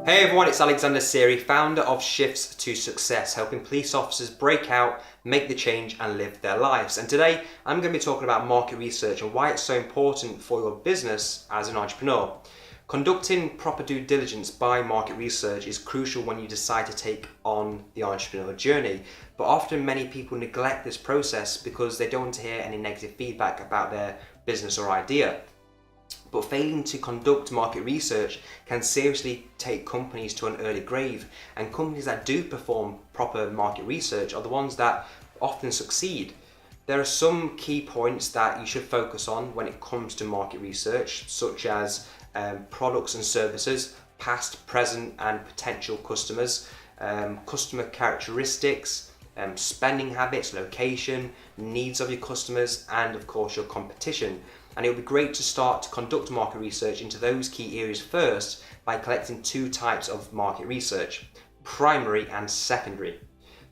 Hey everyone, it's Alexander Seery, founder of Shifts to Success, helping police officers break out, make the change and live their lives. And today I'm going to be talking about market research and why it's so important for your business as an entrepreneur. Conducting proper due diligence by market research is crucial when you decide to take on the entrepreneurial journey, but often many people neglect this process because they don't want to hear any negative feedback about their business or idea. But failing to conduct market research can seriously take companies to an early grave, and companies that do perform proper market research are the ones that often succeed. There are some key points that you should focus on when it comes to market research, such as products and services, past, present and potential customers, customer characteristics, spending habits, location, needs of your customers, and of course your competition. And it would be great to start to conduct market research into those key areas first by collecting two types of market research, primary and secondary.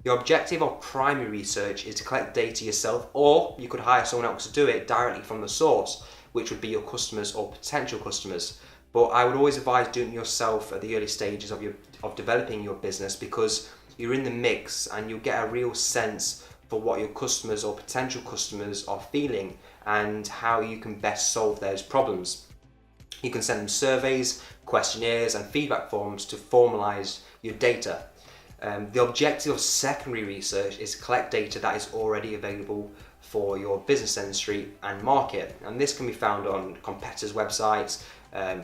The objective of primary research is to collect data yourself, or you could hire someone else to do it directly from the source, which would be your customers or potential customers. But I would always advise doing it yourself at the early stages of developing your business, because you're in the mix and you'll get a real sense for what your customers or potential customers are feeling and how you can best solve those problems. You can send them surveys, questionnaires and feedback forms to formalize your data. The objective of secondary research is to collect data that is already available for your business industry and market, and this can be found on competitors' websites,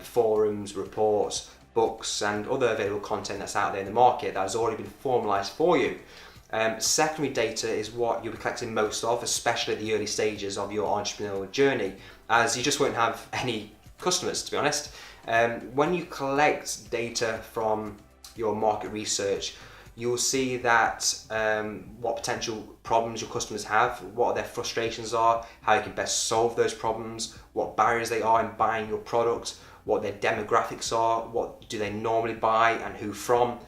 forums, reports, books and other available content that's out there in the market that has already been formalized for you. Secondary data is what you'll be collecting most of, especially at the early stages of your entrepreneurial journey, as you just won't have any customers, to be honest. When you collect data from your market research, you'll see that what potential problems your customers have, what their frustrations are, how you can best solve those problems, what barriers they are in buying your product, what their demographics are, what do they normally buy and who from,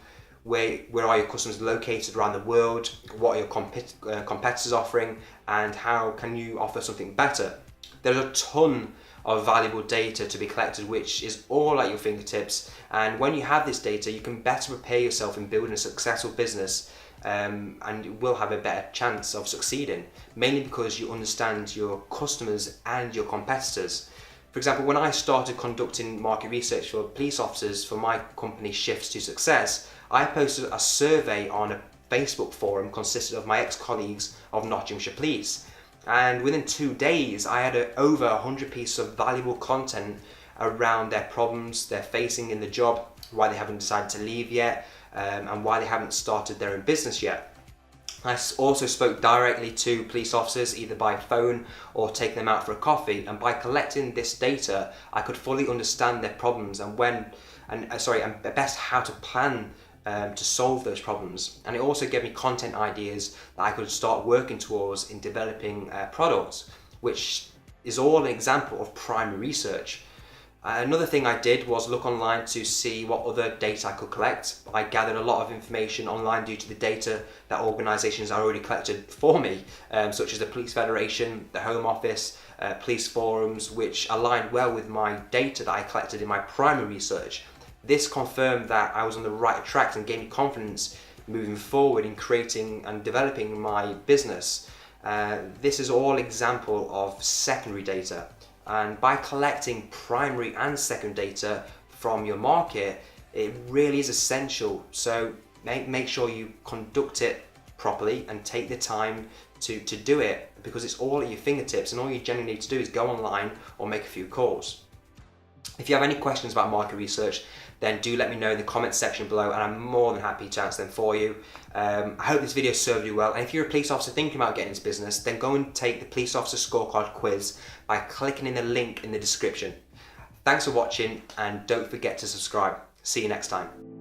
where are your customers located around the world, what are your competitors offering, and how can you offer something better. There's a ton of valuable data to be collected, which is all at your fingertips, and when you have this data you can better prepare yourself in building a successful business, and you will have a better chance of succeeding, mainly because you understand your customers and your competitors. For example, when I started conducting market research for police officers for my company Shifts to Success, I posted a survey on a Facebook forum consisted of my ex-colleagues of Nottinghamshire Police. And within 2 days, I had over 100 pieces of valuable content around their problems they're facing in the job, why they haven't decided to leave yet, and why they haven't started their own business yet. I also spoke directly to police officers, either by phone or taking them out for a coffee, and by collecting this data, I could fully understand their problems and best how to plan to solve those problems. And it also gave me content ideas that I could start working towards in developing products, which is all an example of primary research. Another thing I did was look online to see what other data I could collect. I gathered a lot of information online due to the data that organisations had already collected for me, such as the Police Federation, the Home Office, police forums, which aligned well with my data that I collected in my primary research. This confirmed that I was on the right track and gave me confidence moving forward in creating and developing my business. This is all example of secondary data. And by collecting primary and secondary data from your market, it really is essential. So make sure you conduct it properly and take the time to do it, because it's all at your fingertips and all you generally need to do is go online or make a few calls. If you have any questions about market research, then do let me know in the comments section below and I'm more than happy to answer them for you. I hope this video served you well, and if you're a police officer thinking about getting into business, then go and take the Police Officer Scorecard quiz by clicking in the link in the description. Thanks for watching and don't forget to subscribe. See you next time.